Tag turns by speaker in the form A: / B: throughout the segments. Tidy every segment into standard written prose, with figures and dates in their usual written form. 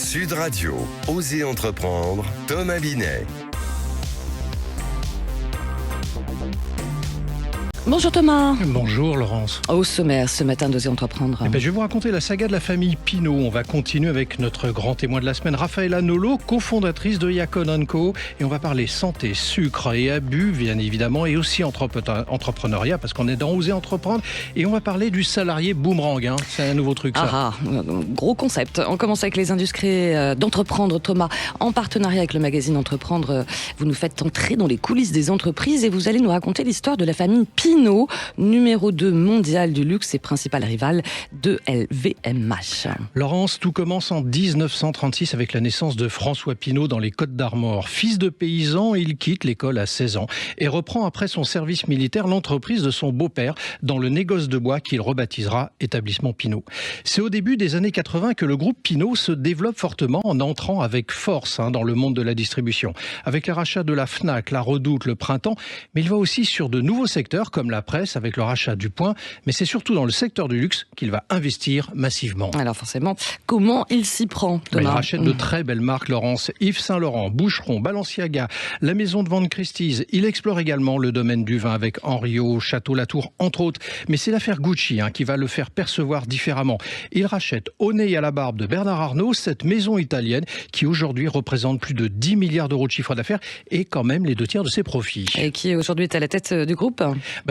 A: Sud Radio, Osez entreprendre, Thomas Binet.
B: Bonjour Thomas.
C: Bonjour Laurence.
B: Au sommaire ce matin d'Oser entreprendre.
C: Je vais vous raconter la saga de la famille Pinault. On va continuer avec notre grand témoin de la semaine, Raffaella Nolo, cofondatrice de Yacon & Co. Et on va parler santé, sucre et abus, bien évidemment, et aussi entrepreneuriat, parce qu'on est dans Oser entreprendre. Et on va parler du salarié boomerang. C'est un nouveau truc, ça.
B: Gros concept. On commence avec les industries d'entreprendre, Thomas. En partenariat avec le magazine Entreprendre, vous nous faites entrer dans les coulisses des entreprises et vous allez nous raconter l'histoire de la famille Pinault, numéro 2 mondial du luxe et principal rival de LVMH.
C: Laurence, tout commence en 1936 avec la naissance de François Pinault dans les Côtes-d'Armor. Fils de paysan, il quitte l'école à 16 ans et reprend après son service militaire l'entreprise de son beau-père dans le négoce de bois qu'il rebaptisera Établissement Pinault. C'est au début des années 80 que le groupe Pinault se développe fortement en entrant avec force dans le monde de la distribution. Avec les rachats de la Fnac, la Redoute, le Printemps, mais il va aussi sur de nouveaux secteurs comme la presse avec le rachat du Point, mais c'est surtout dans le secteur du luxe qu'il va investir massivement.
B: Alors forcément, comment il s'y prend, Thomas?
C: Il rachète de très belles marques, Laurence, Yves Saint Laurent, Boucheron, Balenciaga, la maison de vente Christie's. Il explore également le domaine du vin avec Henriot, Château Latour, entre autres. Mais c'est l'affaire Gucci qui va le faire percevoir différemment. Il rachète au nez et à la barbe de Bernard Arnault cette maison italienne qui aujourd'hui représente plus de 10 milliards d'euros de chiffre d'affaires et quand même les 2 tiers de ses profits.
B: Et qui aujourd'hui est à la tête du groupe?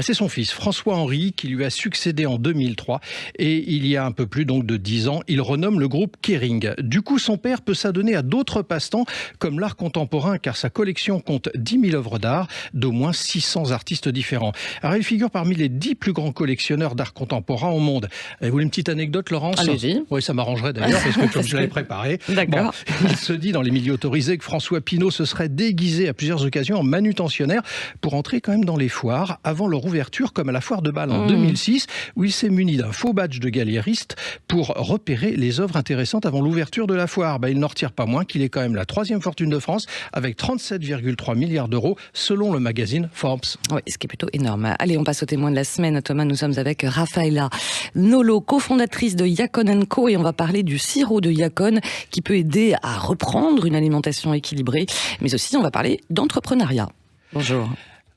C: C'est son fils, François-Henri, qui lui a succédé en 2003. Et il y a un peu plus donc de 10 ans, il renomme le groupe Kering. Du coup, son père peut s'adonner à d'autres passe-temps, comme l'art contemporain, car sa collection compte 10 000 œuvres d'art d'au moins 600 artistes différents. Alors, il figure parmi les 10 plus grands collectionneurs d'art contemporain au monde. Vous voulez une petite anecdote, Laurence?
B: Allez-y.
C: Oui, ça m'arrangerait d'ailleurs, parce que comme je l'avais préparé.
B: D'accord.
C: Il se dit dans les milieux autorisés que François Pinault se serait déguisé à plusieurs occasions en manutentionnaire pour entrer quand même dans les foires avant leur ouverture, comme à la foire de Bâle en 2006, où il s'est muni d'un faux badge de galériste pour repérer les œuvres intéressantes avant l'ouverture de la foire. Il n'en retire pas moins qu'il est quand même la 3e fortune de France, avec 37,3 milliards d'euros, selon le magazine Forbes.
B: Oui, ce qui est plutôt énorme. Allez, on passe au témoin de la semaine. Thomas, nous sommes avec Raffaella Nolo, cofondatrice de Yacon & Co. Et on va parler du sirop de Yacon qui peut aider à reprendre une alimentation équilibrée. Mais aussi, on va parler d'entrepreneuriat. Bonjour.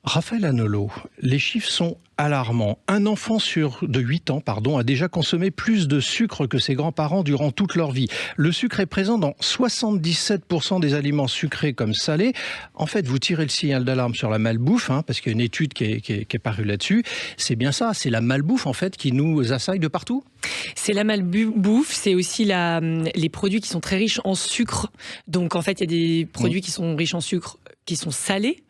C: Raffaella Nolo, les chiffres sont alarmants. Un enfant de 8 ans a déjà consommé plus de sucre que ses grands-parents durant toute leur vie. Le sucre est présent dans 77% des aliments sucrés comme salés. En fait, vous tirez le signal d'alarme sur la malbouffe, parce qu'il y a une étude qui est parue là-dessus. C'est bien ça, c'est la malbouffe en fait qui nous assaille de partout.
D: C'est la malbouffe, c'est aussi les produits qui sont très riches en sucre. Donc en fait, il y a des produits qui sont riches en sucre, qui sont salés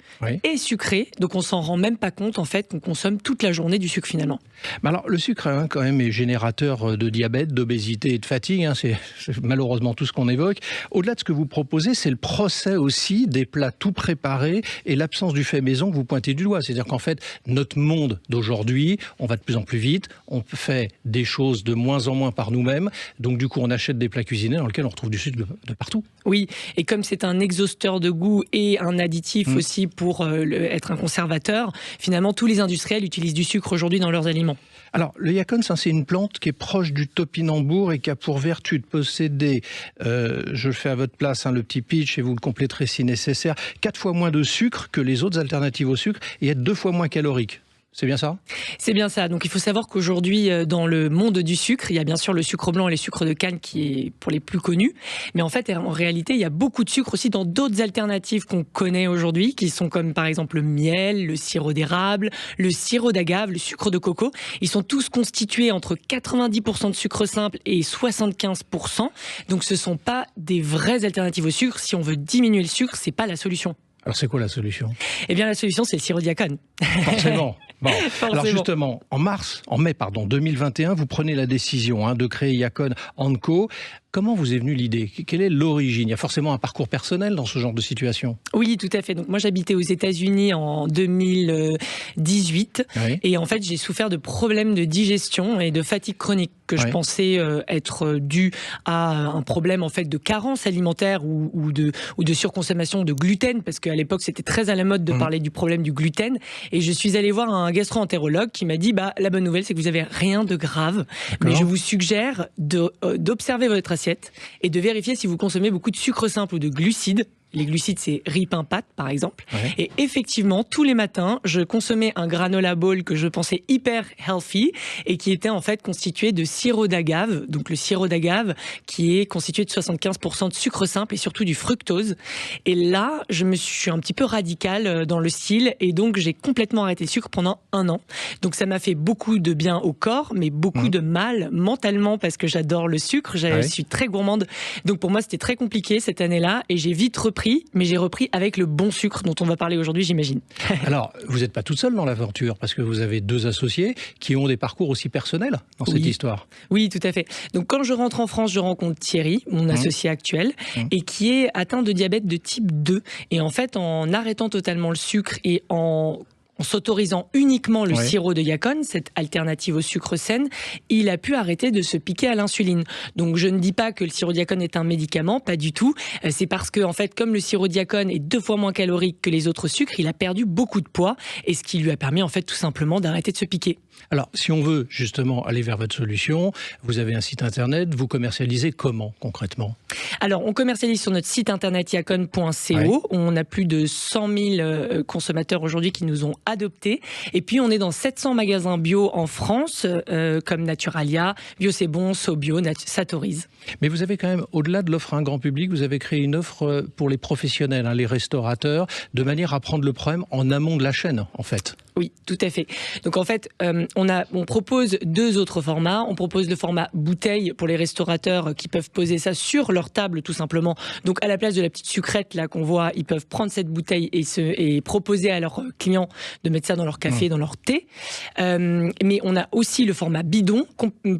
D: et sucrés. Donc on s'en rend même pas compte en fait qu'on consomme toute la journée du sucre finalement.
C: Mais alors le sucre quand même est générateur de diabète, d'obésité et de fatigue. C'est malheureusement tout ce qu'on évoque. Au-delà de ce que vous proposez, c'est le procès aussi des plats tout préparés et l'absence du fait maison que vous pointez du doigt. C'est-à-dire qu'en fait, notre monde d'aujourd'hui, on va de plus en plus vite, on fait des choses de moins en moins par nous-mêmes. Donc du coup, on achète des plats cuisinés dans lesquels on retrouve du sucre de partout.
D: Oui, et comme c'est un exhausteur de goût et un additif aussi pour être un conservateur, finalement tous les industriels utilisent du sucre aujourd'hui dans leurs aliments.
C: Alors, le Yacon, c'est une plante qui est proche du topinambour et qui a pour vertu de posséder, je le fais à votre place, le petit pitch, et vous le compléterez si nécessaire, 4 fois moins de sucre que les autres alternatives au sucre et être 2 fois moins calorique. C'est bien ça?
D: C'est bien ça. Donc il faut savoir qu'aujourd'hui, dans le monde du sucre, il y a bien sûr le sucre blanc et les sucres de canne qui est pour les plus connus. Mais en fait, en réalité, il y a beaucoup de sucre aussi dans d'autres alternatives qu'on connaît aujourd'hui, qui sont comme par exemple le miel, le sirop d'érable, le sirop d'agave, le sucre de coco. Ils sont tous constitués entre 90% de sucre simple et 75%. Donc ce ne sont pas des vraies alternatives au sucre. Si on veut diminuer le sucre, c'est pas la solution.
C: Alors c'est quoi la solution?
D: Eh bien la solution, c'est le sirop de Yacon.
C: Forcément. Bon. Alors justement, en mai 2021, vous prenez la décision de créer Yacon & Co. Comment vous est venue l'idée? Quelle est l'origine? Il y a forcément un parcours personnel dans ce genre de situation.
D: Oui, tout à fait. Donc moi, j'habitais aux États-Unis en 2018. Oui. Et en fait, j'ai souffert de problèmes de digestion et de fatigue chronique que je pensais être dû à un problème en fait de carence alimentaire ou de surconsommation de gluten, parce qu'à l'époque, c'était très à la mode de parler du problème du gluten. Et je suis allée voir un gastro-entérologue qui m'a dit, la bonne nouvelle, c'est que vous avez rien de grave. Mais je vous suggère d'observer votre assiette et de vérifier si vous consommez beaucoup de sucre simple ou de glucides. Les glucides, c'est riz, pain, pâtes, par exemple. Ouais. Et effectivement, tous les matins, je consommais un granola bowl que je pensais hyper healthy et qui était en fait constitué de sirop d'agave. Donc le sirop d'agave qui est constitué de 75% de sucre simple et surtout du fructose. Et là, je suis un petit peu radicale dans le style et donc j'ai complètement arrêté le sucre pendant 1 an. Donc ça m'a fait beaucoup de bien au corps, mais beaucoup de mal mentalement parce que j'adore le sucre. Je suis très gourmande. Donc pour moi, c'était très compliqué cette année-là et j'ai vite repris, mais j'ai repris avec le bon sucre dont on va parler aujourd'hui, j'imagine.
C: Alors, vous n'êtes pas toute seule dans l'aventure, parce que vous avez 2 associés qui ont des parcours aussi personnels dans cette histoire.
D: Oui, tout à fait. Donc quand je rentre en France, je rencontre Thierry, mon associé actuel, et qui est atteint de diabète de type 2. Et en fait, en arrêtant totalement le sucre et en s'autorisant uniquement le sirop de Yacon, cette alternative au sucre saine, il a pu arrêter de se piquer à l'insuline. Donc je ne dis pas que le sirop de Yacon est un médicament, pas du tout. C'est parce que en fait, comme le sirop de Yacon est 2 fois moins calorique que les autres sucres, il a perdu beaucoup de poids et ce qui lui a permis en fait tout simplement d'arrêter de se piquer.
C: Alors, si on veut justement aller vers votre solution, vous avez un site internet, vous commercialisez comment concrètement ?
D: Alors, on commercialise sur notre site internet yacon.co. On a plus de 100 000 consommateurs aujourd'hui qui nous ont adoptés. Et puis, on est dans 700 magasins bio en France, comme Naturalia, Bio C'est Bon, SoBio, Satoriz.
C: Mais vous avez quand même, au-delà de l'offre à un grand public, vous avez créé une offre pour les professionnels, les restaurateurs, de manière à prendre le problème en amont de la chaîne, en fait.
D: Oui, tout à fait. Donc en fait, on propose 2 autres formats. On propose le format bouteille pour les restaurateurs qui peuvent poser ça sur leur table tout simplement. Donc à la place de la petite sucrète là qu'on voit, ils peuvent prendre cette bouteille et proposer à leurs clients de mettre ça dans leur café, dans leur thé. Mais on a aussi le format bidon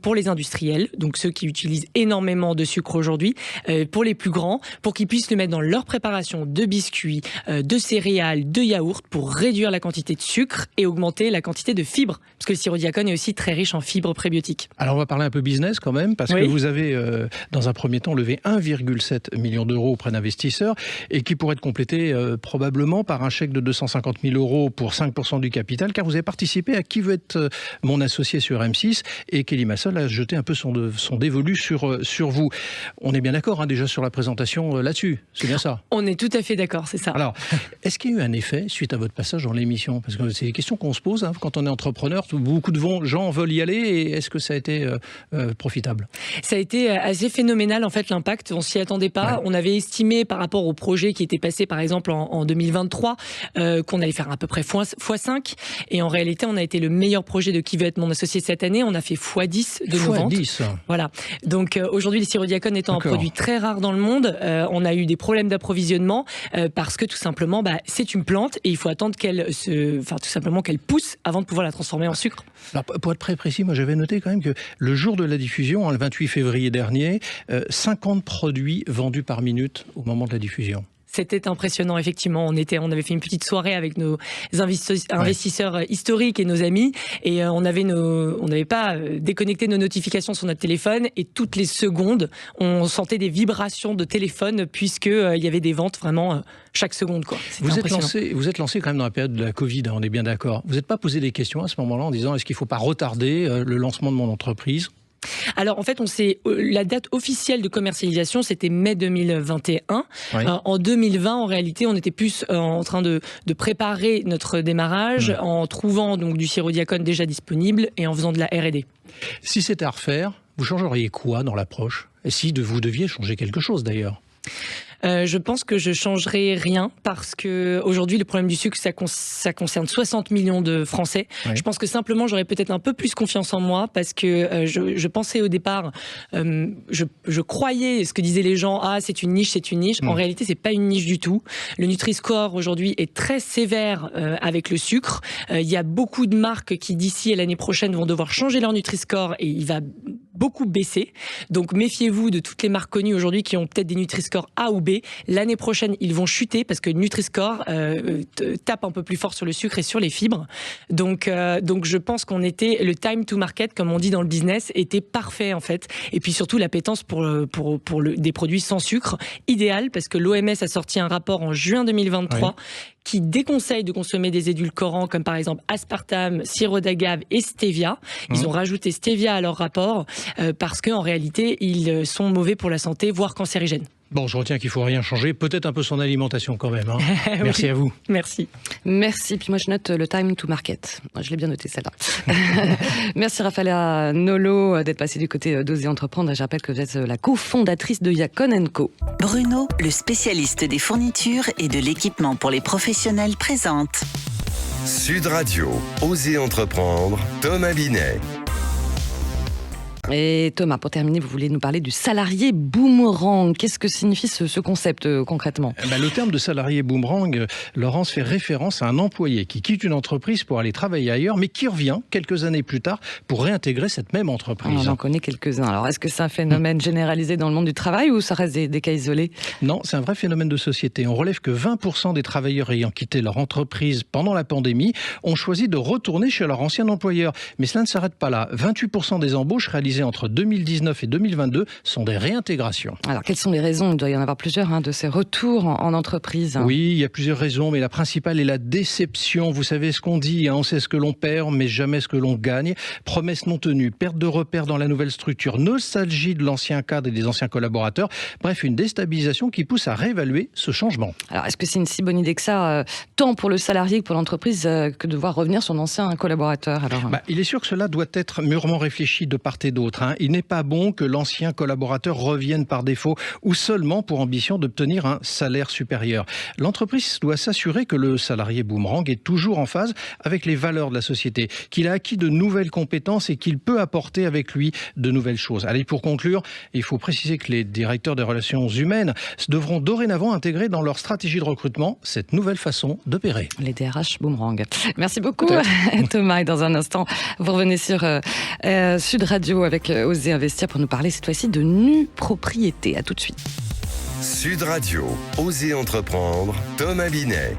D: pour les industriels, donc ceux qui utilisent énormément de sucre aujourd'hui, pour les plus grands, pour qu'ils puissent le mettre dans leur préparation de biscuits, de céréales, de yaourts pour réduire la quantité de sucre et augmenter la quantité de fibres, parce que le sirop de Yacon est aussi très riche en fibres prébiotiques.
C: Alors on va parler un peu business quand même, parce que vous avez dans un premier temps levé 1,7 million d'euros auprès d'investisseurs et qui pourrait être complété probablement par un chèque de 250 000 euros pour 5% du capital, car vous avez participé à Qui veut être mon associé sur M6 et Kelly Massol a jeté un peu son dévolu sur vous. On est bien d'accord déjà sur la présentation là-dessus, c'est bien ça?
D: On est tout à fait d'accord, c'est ça.
C: Alors, est-ce qu'il y a eu un effet suite à votre passage dans l'émission? Parce que c'est des questions qu'on se pose quand on est entrepreneur. Beaucoup de gens veulent y aller et est-ce que ça a été profitable?
D: Ça a été assez phénoménal en fait l'impact. On s'y attendait pas. On avait estimé par rapport au projet qui était passé par exemple en 2023 qu'on allait faire à peu près x5 et en réalité on a été le meilleur projet de Qui veut être mon associé cette année. On a fait x10 de nos ventes. Voilà. Donc aujourd'hui le sirop de Yacon étant un produit très rare dans le monde, on a eu des problèmes d'approvisionnement parce que tout simplement c'est une plante et il faut attendre tout simplement qu'elle pousse avant de pouvoir la transformer en sucre.
C: Alors, pour être très précis, moi j'avais noté quand même que le jour de la diffusion, le 28 février dernier, 50 produits vendus par minute au moment de la diffusion.
D: C'était impressionnant, effectivement. On avait fait une petite soirée avec nos investisseurs historiques et nos amis, et on n'avait pas déconnecté nos notifications sur notre téléphone, et toutes les secondes, on sentait des vibrations de téléphone puisque il y avait des ventes vraiment chaque seconde, quoi.
C: Vous êtes lancé quand même dans la période de la Covid, on est bien d'accord. Vous n'êtes pas posé des questions à ce moment-là en disant est-ce qu'il ne faut pas retarder le lancement de mon entreprise?
D: Alors en fait, la date officielle de commercialisation, c'était mai 2021. En 2020, en réalité, on était plus en train de préparer notre démarrage en trouvant donc du sirop de Yacon déjà disponible et en faisant de la R&D.
C: Si c'était à refaire, vous changeriez quoi dans l'approche? Et si vous deviez changer quelque chose d'ailleurs?
D: Je pense que je changerai rien parce que aujourd'hui le problème du sucre ça concerne 60 millions de Français. Je pense que simplement j'aurais peut-être un peu plus confiance en moi parce que je pensais au départ, je croyais ce que disaient les gens, c'est une niche. En réalité c'est pas une niche du tout. Le Nutri-Score aujourd'hui est très sévère avec le sucre. Il y a beaucoup de marques qui d'ici à l'année prochaine vont devoir changer leur Nutri-Score et il va beaucoup baissé. Donc méfiez-vous de toutes les marques connues aujourd'hui qui ont peut-être des Nutri-Score A ou B. L'année prochaine, ils vont chuter parce que Nutri-Score tape un peu plus fort sur le sucre et sur les fibres. Donc je pense le time to market, comme on dit dans le business, était parfait en fait. Et puis surtout l'appétence pour des produits sans sucre, idéal parce que l'OMS a sorti un rapport en juin 2023 qui déconseille de consommer des édulcorants comme par exemple aspartame, sirop d'agave et stevia. Ils ont rajouté stevia à leur rapport parce qu'en réalité, ils sont mauvais pour la santé, voire cancérigènes.
C: Bon, je retiens qu'il ne faut rien changer, peut-être un peu son alimentation quand même. Merci à vous.
D: Merci.
B: Merci. Puis moi, je note le time to market. Je l'ai bien noté, celle-là. Merci Raffaella Nolo d'être passée du côté d'Oser Entreprendre. Je rappelle que vous êtes la cofondatrice de Yacon & Co.
E: Bruno, le spécialiste des fournitures et de l'équipement pour les professionnels, présente.
A: Sud Radio, Oser Entreprendre, Thomas Binet.
B: Et Thomas, pour terminer, vous voulez nous parler du salarié boomerang. Qu'est-ce que signifie ce concept concrètement ?
C: Le terme de salarié boomerang, Laurence, fait référence à un employé qui quitte une entreprise pour aller travailler ailleurs, mais qui revient quelques années plus tard pour réintégrer cette même entreprise.
B: On en connaît quelques-uns. Alors, est-ce que c'est un phénomène généralisé dans le monde du travail ou ça reste des cas isolés ?
C: Non, c'est un vrai phénomène de société. On relève que 20% des travailleurs ayant quitté leur entreprise pendant la pandémie ont choisi de retourner chez leur ancien employeur. Mais cela ne s'arrête pas là. 28% des embauches réalisées entre 2019 et 2022 sont des réintégrations.
B: Alors, quelles sont les raisons ? Il doit y en avoir plusieurs de ces retours en entreprise.
C: Oui, il y a plusieurs raisons, mais la principale est la déception. Vous savez ce qu'on dit, on sait ce que l'on perd, mais jamais ce que l'on gagne. Promesses non tenues, perte de repères dans la nouvelle structure, nostalgie de l'ancien cadre et des anciens collaborateurs. Bref, une déstabilisation qui pousse à réévaluer ce changement.
B: Alors, est-ce que c'est une si bonne idée que ça, tant pour le salarié que pour l'entreprise, que de voir revenir son ancien collaborateur alors
C: Il est sûr que cela doit être mûrement réfléchi de part et d'autre. Il n'est pas bon que l'ancien collaborateur revienne par défaut ou seulement pour ambition d'obtenir un salaire supérieur. L'entreprise doit s'assurer que le salarié boomerang est toujours en phase avec les valeurs de la société, qu'il a acquis de nouvelles compétences et qu'il peut apporter avec lui de nouvelles choses. Allez, pour conclure, il faut préciser que les directeurs des relations humaines devront dorénavant intégrer dans leur stratégie de recrutement cette nouvelle façon d'opérer.
B: Les DRH boomerang. Merci beaucoup Thomas. Et dans un instant, vous revenez sur Sud Radio avec Oser Investir pour nous parler cette fois-ci de nue propriété. À tout de suite.
A: Sud Radio, Oser Entreprendre, Thomas Binet.